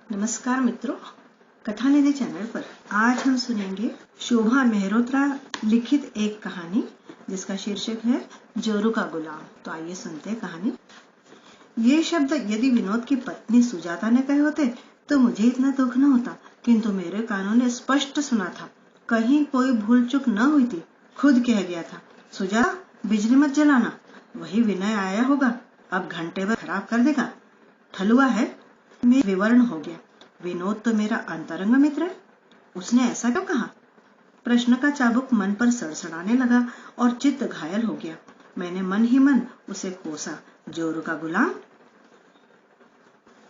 नमस्कार मित्रों, कथा निधि चैनल पर आज हम सुनेंगे शोभा मेहरोत्रा लिखित एक कहानी जिसका शीर्षक है जोरू का गुलाम। तो आइए सुनते हैं कहानी। ये शब्द यदि विनोद की पत्नी सुजाता ने कहे होते तो मुझे इतना दुख न होता, किंतु मेरे कानों ने स्पष्ट सुना था, कहीं कोई भूल चूक न हुई थी। खुद कह गया था, सुजाता बिजली मत जलाना। वही विनय आया होगा, अब घंटे भर खराब कर देगा। ठलुआ है। मैं विवर्ण हो गया। विनोद तो मेरा अंतरंग मित्र है, उसने ऐसा क्यों कहा? प्रश्न का चाबुक मन पर सड़सड़ाने लगा और चित्त घायल हो गया। मैंने मन ही मन उसे कोसा, जोरू का गुलाम।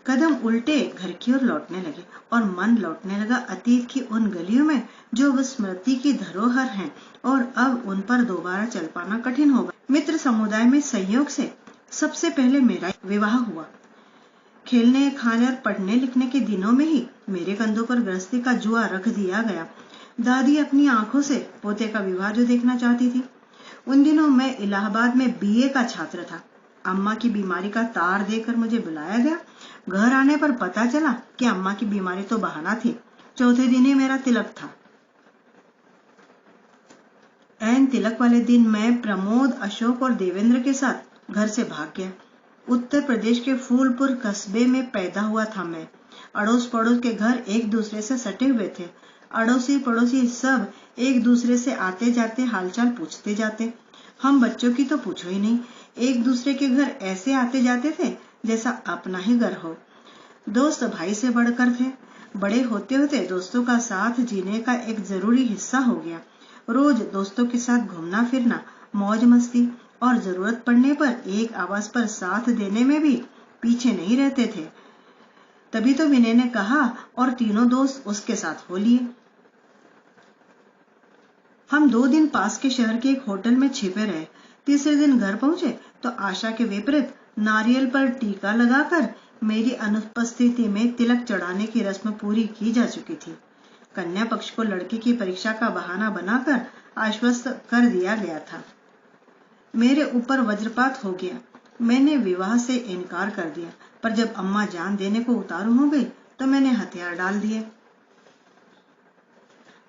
कदम उल्टे घर की ओर लौटने लगे और मन लौटने लगा अतीत की उन गलियों में जो अब स्मृति की धरोहर हैं और अब उन पर दोबारा चल पाना कठिन होगा। मित्र समुदाय में संयोग से सबसे पहले मेरा विवाह हुआ। खेलने, खाने और पढ़ने लिखने के दिनों में ही मेरे कंधों पर गृहस्थी का जुआ रख दिया गया। दादी अपनी आंखों से पोते का विवाह जो देखना चाहती थी। उन दिनों मैं इलाहाबाद में बीए का छात्र था। अम्मा की बीमारी का तार देकर मुझे बुलाया गया। घर आने पर पता चला कि अम्मा की बीमारी तो बहाना थी। चौथे दिन ही मेरा तिलक था। ऐन तिलक वाले दिन मैं प्रमोद, अशोक और देवेंद्र के साथ घर से भाग गया। उत्तर प्रदेश के फूलपुर कस्बे में पैदा हुआ था मैं। अड़ोस पड़ोस के घर एक दूसरे से सटे हुए थे। अड़ोसी पड़ोसी सब एक दूसरे से आते जाते हालचाल पूछते जाते। हम बच्चों की तो पूछो ही नहीं, एक दूसरे के घर ऐसे आते जाते थे जैसा अपना ही घर हो। दोस्त भाई से बढ़कर थे। बड़े होते होते दोस्तों का साथ जीने का एक जरूरी हिस्सा हो गया। रोज दोस्तों के साथ घूमना फिरना, मौज मस्ती और जरूरत पड़ने पर एक आवाज पर साथ देने में भी पीछे नहीं रहते थे। तभी तो विनय ने कहा और तीनों दोस्त उसके साथ हो लिए। हम 2 दिन पास के शहर के एक होटल में छिपे रहे। तीसरे दिन घर पहुंचे तो आशा के विपरीत नारियल पर टीका लगाकर मेरी अनुपस्थिति में तिलक चढ़ाने की रस्म पूरी की जा चुकी थी। कन्या पक्ष को लड़की की परीक्षा का बहाना बनाकर आश्वस्त कर दिया गया था। मेरे ऊपर वज्रपात हो गया। मैंने विवाह से इनकार कर दिया, पर जब अम्मा जान देने को उतारू हो गई तो मैंने हथियार डाल दिए।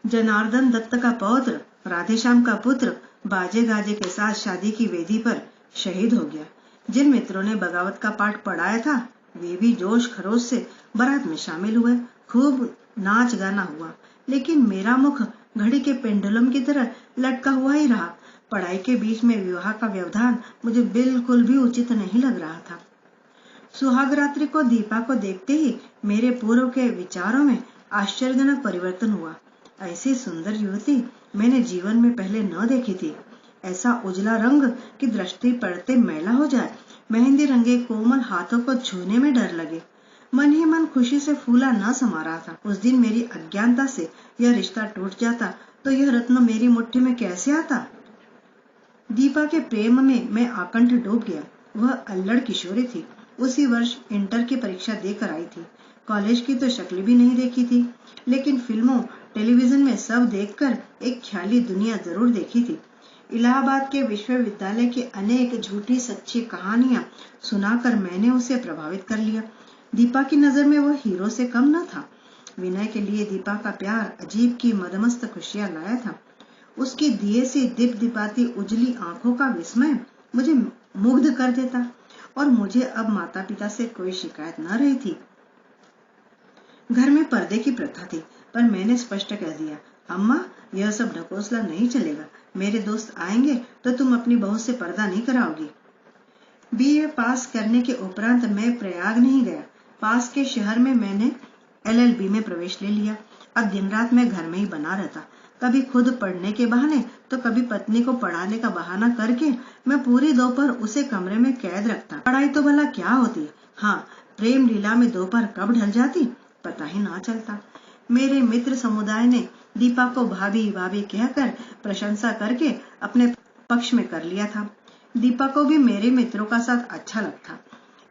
जनार्दन दत्त का पौत्र, राधेश्याम का पुत्र बाजे गाजे के साथ शादी की वेदी पर शहीद हो गया। जिन मित्रों ने बगावत का पाठ पढ़ाया था वे भी जोश खरोश से बारात में शामिल हुए। खूब नाच गाना हुआ, लेकिन मेरा मुख घड़ी के पेंडुलम की तरह लटका हुआ ही रहा। पढ़ाई के बीच में विवाह का व्यवधान मुझे बिल्कुल भी उचित नहीं लग रहा था। सुहाग रात्रि को दीपा को देखते ही मेरे पूर्व के विचारों में आश्चर्यजनक परिवर्तन हुआ। ऐसी सुंदर युवती मैंने जीवन में पहले न देखी थी। ऐसा उजला रंग की दृष्टि पड़ते मैला हो जाए, मेहंदी रंगे कोमल हाथों को छूने में डर लगे। मन ही मन खुशी से फूला न समा रहा था। उस दिन मेरी अज्ञानता से यह रिश्ता टूट जाता तो यह रत्न मेरी मुट्ठी में कैसे आता। दीपा के प्रेम में मैं आकंठ डूब गया। वह अल्लड़ किशोरी थी। उसी वर्ष इंटर की परीक्षा देकर आई थी। कॉलेज की तो शक्ल भी नहीं देखी थी, लेकिन फिल्मों टेलीविजन में सब देखकर एक ख्याली दुनिया जरूर देखी थी। इलाहाबाद के विश्वविद्यालय की अनेक झूठी सच्ची कहानियां सुनाकर मैंने उसे प्रभावित कर लिया। दीपा की नजर में वह हीरो से कम न था। विनय के लिए दीपा का प्यार अजीब की मदमस्त खुशियां लाया था। उसकी दिए से दीप दिपाती उजली आंखों का विस्मय मुझे मुग्ध कर देता और मुझे अब माता पिता से कोई शिकायत न रही थी। घर में पर्दे की प्रथा थी, पर मैंने स्पष्ट कह दिया, अम्मा यह सब ढकोसला नहीं चलेगा। मेरे दोस्त आएंगे तो तुम अपनी बहू से पर्दा नहीं कराओगी। बीए पास करने के उपरांत मैं प्रयाग नहीं गया। पास के शहर में मैंने LLB में प्रवेश ले लिया। अब दिन रात मैं घर में ही बना रहता। कभी खुद पढ़ने के बहाने तो कभी पत्नी को पढ़ाने का बहाना करके मैं पूरी दोपहर उसे कमरे में कैद रखता। पढ़ाई तो भला क्या होती, हाँ प्रेम लीला में दोपहर कब ढल जाती पता ही ना चलता। मेरे मित्र समुदाय ने दीपा को भाभी भाभी कहकर प्रशंसा करके अपने पक्ष में कर लिया था। दीपा को भी मेरे मित्रों का साथ अच्छा लगता।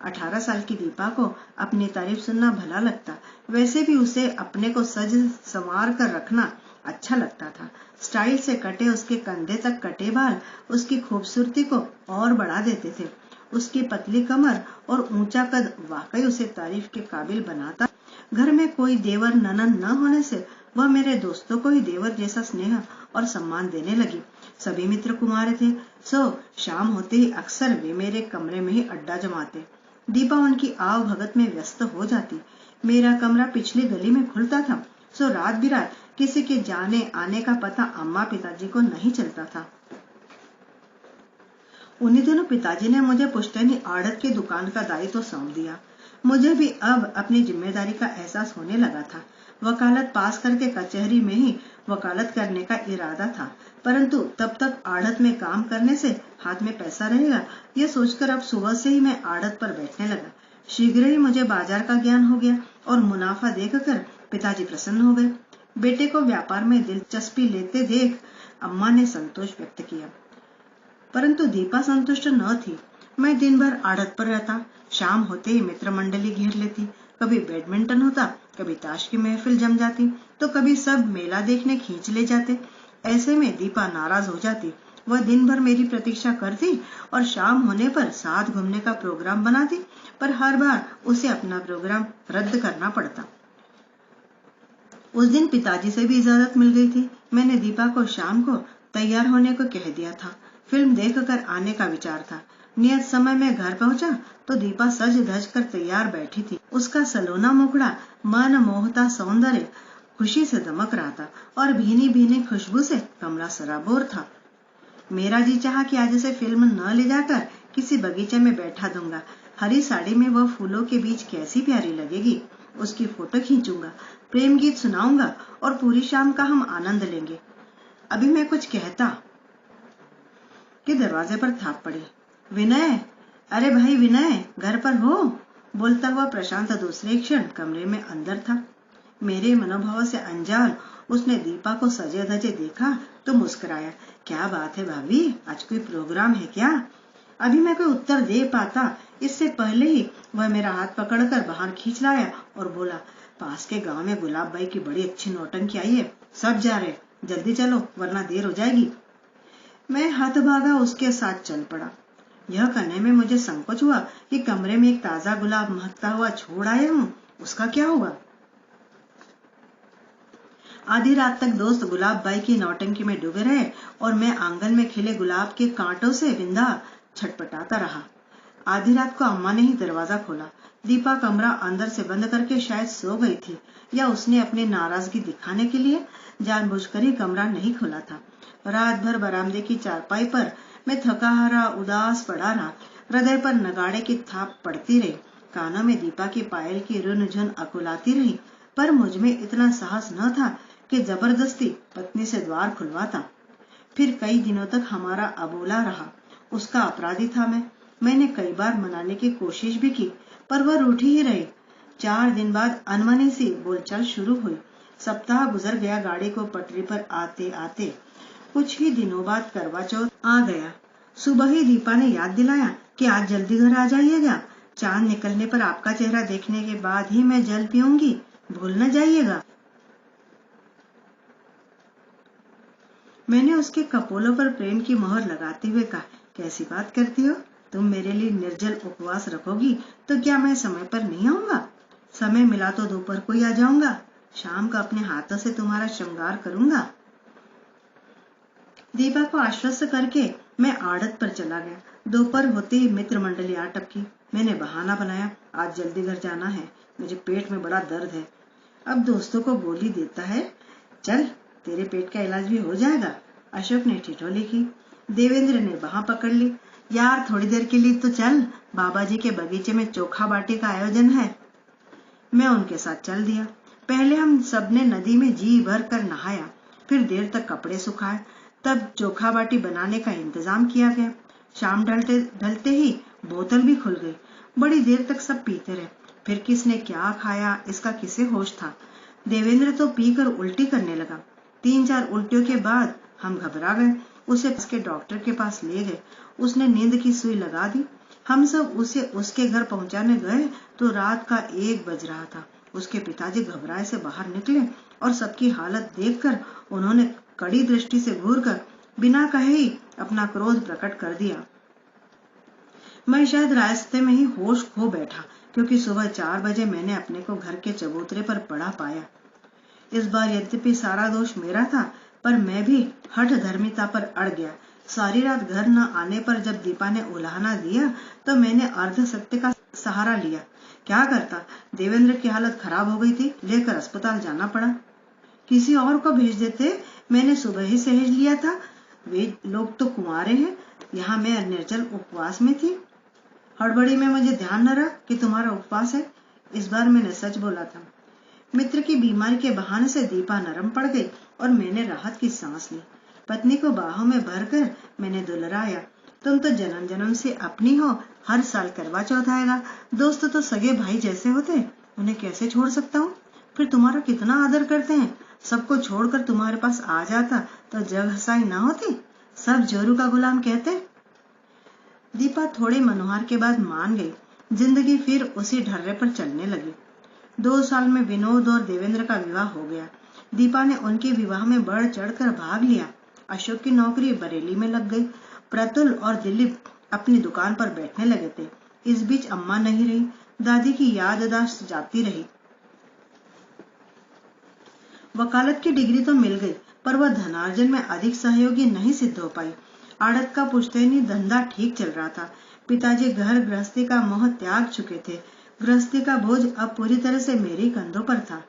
18 साल की दीपा को अपनी तारीफ सुनना भला लगता। वैसे भी उसे अपने को सज संवार कर रखना अच्छा लगता था। स्टाइल से कटे उसके कंधे तक कटे बाल उसकी खूबसूरती को और बढ़ा देते थे। उसकी पतली कमर और ऊंचा कद वाकई उसे तारीफ के काबिल बनाता। घर में कोई देवर ननद न होने से वह मेरे दोस्तों को ही देवर जैसा स्नेह और सम्मान देने लगी। सभी मित्र कुमार थे, सो शाम होते ही अक्सर वे मेरे कमरे में ही अड्डा जमाते। दीपा उनकी आव भगत में व्यस्त हो जाती। मेरा कमरा पिछली गली में खुलता था, सो रात बिरात किसी के जाने आने का पता अम्मा पिताजी को नहीं चलता था। उन्हीं दिनों पिताजी ने मुझे पुश्तैनी आड़त की दुकान का दायित्व सौंप दिया। मुझे भी अब अपनी जिम्मेदारी का एहसास होने लगा था। वकालत पास करके कचहरी में ही वकालत करने का इरादा था, परंतु तब तक आड़त में काम करने से हाथ में पैसा रहेगा, यह सोचकर अब सुबह से ही मैं आड़त पर बैठने लगा। शीघ्र ही मुझे बाजार का ज्ञान हो गया और मुनाफा देखकर पिताजी प्रसन्न हो गए। बेटे को व्यापार में दिलचस्पी लेते देख अम्मा ने संतोष व्यक्त किया, परंतु दीपा संतुष्ट न थी। मैं दिन भर आड़त पर रहता। शाम होते ही मित्र मंडली घेर लेती। कभी बैडमिंटन होता, कभी ताश की महफिल जम जाती, तो कभी सब मेला देखने खींच ले जाते। ऐसे में दीपा नाराज हो जाती। वह दिन भर मेरी प्रतीक्षा करती और शाम होने पर साथ घूमने का प्रोग्राम बनाती, पर हर बार उसे अपना प्रोग्राम रद्द करना पड़ता। उस दिन पिताजी से भी इजाजत मिल गई थी। मैंने दीपा को शाम को तैयार होने को कह दिया था। फिल्म देखकर आने का विचार था। नियत समय में घर पहुंचा तो दीपा सज धज कर तैयार बैठी थी। उसका सलोना मुखड़ा मन मोहता सौंदर्य खुशी से दमक रहा था और भीनी भीनी खुशबू से कमरा सराबोर था। मेरा जी चाहा कि आज उसे फिल्म न ले जाकर किसी बगीचे में बैठा दूंगा। हरी साड़ी में वह फूलों के बीच कैसी प्यारी लगेगी। उसकी फोटो खींचूंगा, प्रेम गीत सुनाऊंगा और पूरी शाम का हम आनंद लेंगे। अभी मैं कुछ कहता कि दरवाजे पर थाप पड़ी। विनय, अरे भाई विनय, घर पर हो? बोलता हुआ प्रशांत दूसरे क्षण कमरे में अंदर था। मेरे मनोभाव से अनजान उसने दीपा को सजे धजे देखा तो मुस्कुराया। क्या बात है भाभी, आज कोई प्रोग्राम है क्या? अभी मैं कोई उत्तर दे पाता, इससे पहले ही वह मेरा हाथ पकड़कर बाहर खींच लाया और बोला, पास के गांव में गुलाब बाई की बड़ी अच्छी नौटंकी आई है, सब जा रहे, जल्दी चलो वरना देर हो जाएगी। मैं हतभागा उसके साथ चल पड़ा। यह कहने में मुझे संकोच हुआ कि कमरे में एक ताजा गुलाब महकता हुआ छोड़ आया हूँ, उसका क्या होगा। आधी रात तक दोस्त गुलाब बाई की नौटंकी में डूबे रहे और मैं आंगन में खिले गुलाब के कांटों से बिंदा छटपटाता रहा। आधी रात को अम्मा ने ही दरवाजा खोला। दीपा कमरा अंदर से बंद करके शायद सो गई थी या उसने अपनी नाराजगी दिखाने के लिए जानबूझकर ही कमरा नहीं खोला था। रात भर बरामदे की चारपाई पर मैं थका हारा उदास पड़ा रहा। हृदय पर नगाड़े की थाप पड़ती रही। कानों में दीपा की पायल की रुन झुन अकुलाती रही, पर मुझमें इतना साहस न था कि जबरदस्ती पत्नी से द्वार खुलवाता। फिर कई दिनों तक हमारा अबोला रहा। उसका अपराधी था मैं। मैंने कई बार मनाने की कोशिश भी की, पर वह रूठी ही रही। 4 दिन बाद अनमनी सी बोलचाल शुरू हुई। सप्ताह गुजर गया गाड़ी को पटरी पर आते आते। कुछ ही दिनों बाद करवा चौथ आ गया। सुबह ही दीपा ने याद दिलाया कि आज जल्दी घर आ जाइएगा। चांद निकलने पर आपका चेहरा देखने के बाद ही मैं जल पीऊंगी, भूल न जाइएगा। मैंने उसके कपोलों पर प्रेम की मोहर लगाते हुए कहा, कैसी बात करती हो? तुम मेरे लिए निर्जल उपवास रखोगी तो क्या मैं समय पर नहीं आऊंगा? समय मिला तो दोपहर को ही आ जाऊंगा। शाम को अपने हाथों से तुम्हारा श्रृंगार करूंगा। दीपा को आश्वस्त करके मैं आड़त पर चला गया। दोपहर होते ही मित्र मंडली आ टपकी। मैंने बहाना बनाया, आज जल्दी घर जाना है, मुझे पेट में बड़ा दर्द है। अब दोस्तों को गोली देता है, चल तेरे पेट का इलाज भी हो जाएगा। अशोक ने ठिठोली की। देवेंद्र ने बाह पकड़ ली। यार थोड़ी देर के लिए तो चल, बाबा जी के बगीचे में चोखा बाटी का आयोजन है। मैं उनके साथ चल दिया। पहले हम सबने नदी में जी भर कर नहाया, फिर देर तक कपड़े सुखाए, तब चोखा बाटी बनाने का इंतजाम किया गया। शाम ढलते ही बोतल भी खुल गई। बड़ी देर तक सब पीते रहे। फिर किसने क्या खाया इसका किसे होश था। देवेंद्र तो पीकर उल्टी करने लगा। 3-4 उल्टियों के बाद हम घबरा गए। उसे उसके डॉक्टर के पास ले गए। उसने नींद की सुई लगा दी। हम सब उसे उसके घर पहुंचाने गए तो रात का 1 बज रहा था। उसके पिताजी घबराए से बाहर निकले और सबकी हालत देखकर उन्होंने कड़ी दृष्टि से घूरकर बिना कहे ही अपना क्रोध प्रकट कर दिया। मैं शायद रास्ते में ही होश खो बैठा क्योंकि सुबह 4 बजे मैंने अपने को घर के चबूतरे पर पड़ा पाया। इस बार यद्यपि सारा दोष मेरा था, पर मैं भी हठ धर्मिता पर अड़ गया। सारी रात घर न आने पर जब दीपा ने उलाहना दिया तो मैंने अर्ध सत्य का सहारा लिया। क्या करता, देवेंद्र की हालत खराब हो गई थी, लेकर अस्पताल जाना पड़ा। किसी और को भेज देते, मैंने सुबह ही सहेज लिया था। वे लोग तो कुंवारे हैं, यहाँ मैं निर्जल उपवास में थी। हड़बड़ी में मुझे ध्यान न रहा कि तुम्हारा उपवास है। इस बार मैंने सच बोला था। मित्र की बीमारी के बहाने से दीपा नरम पड़ गई और मैंने राहत की सांस ली। पत्नी को बाहों में भरकर मैंने दुलराया, तुम तो जन्म जन्म से अपनी हो, हर साल करवा चौथ आएगा। दोस्त तो सगे भाई जैसे होते, उन्हें कैसे छोड़ सकता हूँ? फिर तुम्हारा कितना आदर करते हैं। सबको छोड़कर तुम्हारे पास आ जाता तो जग हंसाई ना होती, सब जोरू का गुलाम कहते। दीपा थोड़े मनोहार के बाद मान गई। जिंदगी फिर उसी ढर्रे पर चलने लगी। 2 साल में विनोद और देवेंद्र का विवाह हो गया। दीपा ने उनके विवाह में बढ़ चढ़कर भाग लिया। अशोक की नौकरी बरेली में लग गई। प्रतुल और दिलीप अपनी दुकान पर बैठने लगे थे। इस बीच अम्मा नहीं रही। दादी की याददाश्त जाती रही। वकालत की डिग्री तो मिल गई, पर वह धनार्जन में अधिक सहयोगी नहीं सिद्ध हो पाई। आड़त का पुश्तैनी धंधा ठीक चल रहा था। पिताजी घर गृहस्थी का मोह त्याग चुके थे। गृहस्थी का बोझ अब पूरी तरह से मेरे कंधों पर था।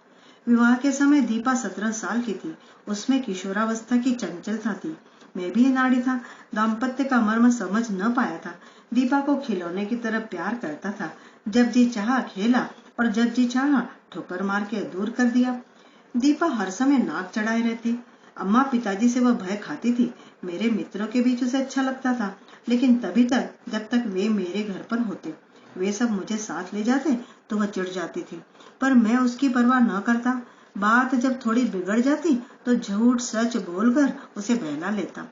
विवाह के समय दीपा 17 साल की थी। उसमें किशोरावस्था की चंचलता थी। मैं भी नाड़ी था। दाम्पत्य का मर्म समझ न पाया था। दीपा को खिलौने की तरह प्यार करता था। जब जी चाहा खेला और जब जी चाहा ठोकर मार के दूर कर दिया। दीपा हर समय नाक चढ़ाए रहती। अम्मा पिताजी से वह भय खाती थी। मेरे मित्रों के बीच उसे अच्छा लगता था, लेकिन तभी तक जब तक वे मेरे घर पर होते। वे सब मुझे साथ ले जाते तो वह चिढ़ जाती थी, पर मैं उसकी परवाह न करता। बात जब थोड़ी बिगड़ जाती तो झूठ सच बोलकर उसे बहला लेता।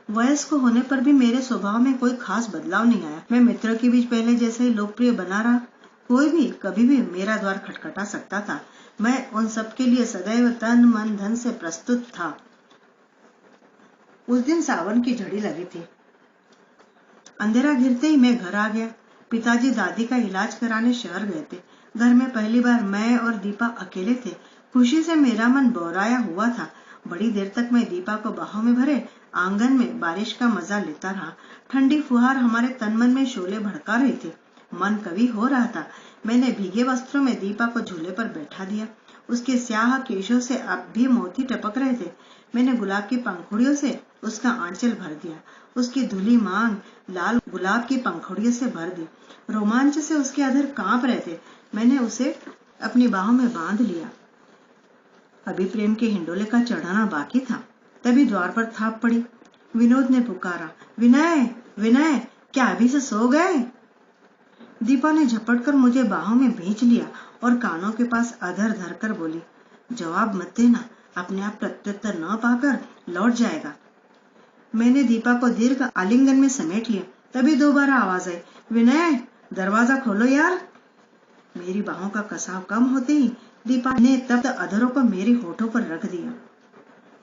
वयस्क होने पर भी मेरे स्वभाव में कोई खास बदलाव नहीं आया। मैं मित्रों के बीच पहले जैसे ही लोकप्रिय बना रहा। कोई भी कभी भी मेरा द्वार खटखटा सकता था। मैं उन सबके लिए सदैव तन मन धन से प्रस्तुत था। उस दिन सावन की झड़ी लगी थी। अंधेरा घिरते ही मैं घर आ गया। पिताजी दादी का इलाज कराने शहर गए थे। घर में पहली बार मैं और दीपा अकेले थे। खुशी से मेरा मन बौराया हुआ था। बड़ी देर तक मैं दीपा को बाहों में भरे आंगन में बारिश का मजा लेता रहा। ठंडी फुहार हमारे तन मन में शोले भड़का रही थी। मन कवि हो रहा था। मैंने भीगे वस्त्रों में दीपा को झूले पर बैठा दिया। उसके स्याह केशों से अब भी मोती टपक रहे थे। मैंने गुलाब की पंखुड़ियों से उसका आंचल भर दिया। उसकी धुली मांग लाल गुलाब की पंखुड़ियों से भर दी। रोमांच से उसके अधर कांप रहे थे। मैंने उसे अपनी बाहों में बांध लिया। अभी प्रेम के हिंडोले का चढ़ाना बाकी था। तभी द्वार पर थाप पड़ी। विनोद ने पुकारा, विनय विनय, क्या अभी से सो गए? दीपा ने झपट कर मुझे बाहों में भींच लिया और कानों के पास अधर धरकर बोली, जवाब मत देना, अपने आप प्रत्युत्तर न पाकर लौट जाएगा। मैंने दीपा को दीर्घ आलिंगन में समेट लिया। तभी दोबारा आवाज आई, विनय दरवाजा खोलो यार। मेरी बाहों का कसाव कम होते ही दीपा ने तप्त अधरों को मेरे होठों पर रख दिया,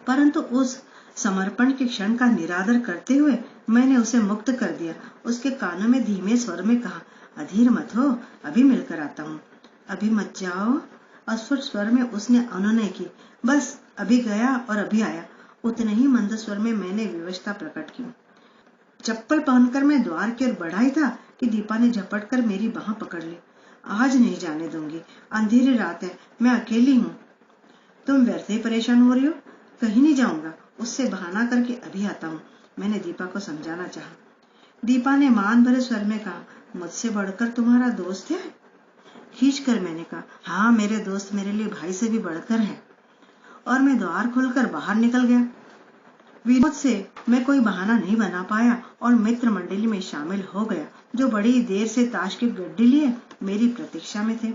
परंतु उस समर्पण के क्षण का निरादर करते हुए मैंने उसे मुक्त कर दिया। उसके कानों में धीमे स्वर में कहा, अधीर मत हो, अभी मिलकर आता हूँ। अभी मत जाओ, अस्फुट स्वर में उसने अनुनय की। बस अभी गया और अभी आया। उतने ही मंद स्वर में मैंने विवशता प्रकट की। चप्पल पहनकर मैं द्वार की ओर बढ़ा ही था कि दीपा ने झपट कर मेरी बाह पकड़ ली। आज नहीं जाने दूंगी, अंधेरी रात है, मैं अकेली हूँ। तुम व्यर्थ ही परेशान हो रही हो। कहीं नहीं जाऊंगा, उससे बहाना करके अभी आता हूँ, मैंने दीपा को समझाना चाहा। दीपा ने मान भरे स्वर में कहा, मुझसे बढ़कर तुम्हारा दोस्त है? खींच कर मैंने कहा, हाँ, मेरे दोस्त मेरे लिए भाई से भी बढ़कर है। और मैं द्वार खोलकर बाहर निकल गया। विनोद से मैं कोई बहाना नहीं बना पाया और मित्र मंडली में शामिल हो गया, जो बड़ी देर से ताश की गड्डी लिए मेरी प्रतीक्षा में थे।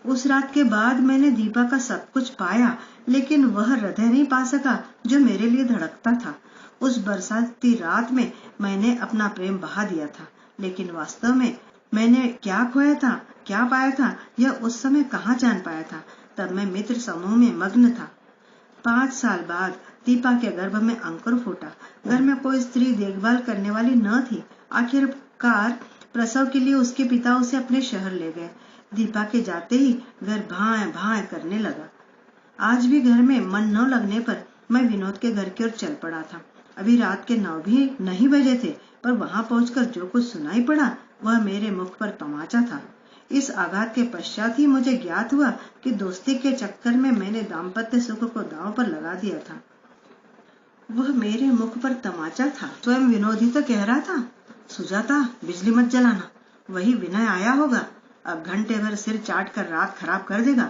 उस रात के बाद मैंने दीपा का सब कुछ पाया, लेकिन वह हृदय नहीं पा सका जो मेरे लिए धड़कता था। उस बरसाती रात में मैंने अपना प्रेम बहा दिया था, लेकिन वास्तव में मैंने क्या खोया था, क्या पाया था, यह उस समय कहाँ जान पाया था। तब मैं मित्र समूह में मग्न था। 5 साल बाद दीपा के गर्भ में अंकुर फूटा। घर में कोई स्त्री देखभाल करने वाली न थी। आखिरकार प्रसव के लिए उसके पिता उसे अपने शहर ले गए। दीपा के जाते ही घर भाएं भाएं करने लगा। आज भी घर में मन न लगने पर मैं विनोद के घर की ओर चल पड़ा था। अभी रात के 9 भी नहीं बजे थे, पर वहां पहुंचकर जो कुछ सुनाई पड़ा वह मेरे मुख पर तमाचा था। इस आघात के पश्चात ही मुझे ज्ञात हुआ कि दोस्ती के चक्कर में मैंने दाम्पत्य सुख को दांव पर लगा दिया था। वह मेरे मुख पर तमाचा था। स्वयं विनोद ही तो कह रहा था, सुजाता बिजली मत जलाना। वही विनय आया होगा, अब घंटे भर सिर चाट कर रात खराब कर देगा।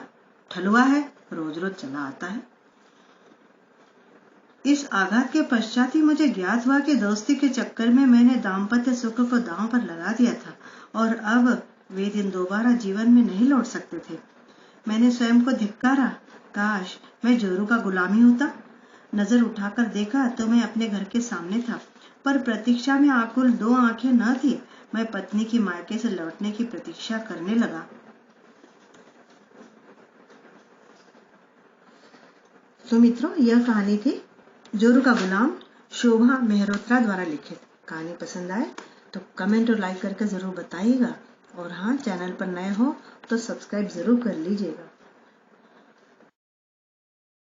ठलुआ है, रोज रोज चला आता है। इस आघात के पश्चात ही मुझे ज्ञात हुआ कि दोस्ती के चक्कर में मैंने दाम्पत्य सुख को दांव पर लगा दिया था और अब वे दिन दोबारा जीवन में नहीं लौट सकते थे। मैंने स्वयं को धिक्कारा। काश मैं जोरू का गुलाम ही होता। नजर उठाकर देखा तो मैं अपने घर के सामने था, पर प्रतीक्षा में आकुल 2 आंखें न थी। मैं पत्नी की मायके से लौटने की प्रतीक्षा करने लगा। तो मित्रों, यह कहानी थी जोरू का गुलाम, शोभा मेहरोत्रा द्वारा लिखित। कहानी पसंद आए तो कमेंट और लाइक करके जरूर बताइएगा, और हाँ, चैनल पर नए हो तो सब्सक्राइब जरूर कर लीजिएगा।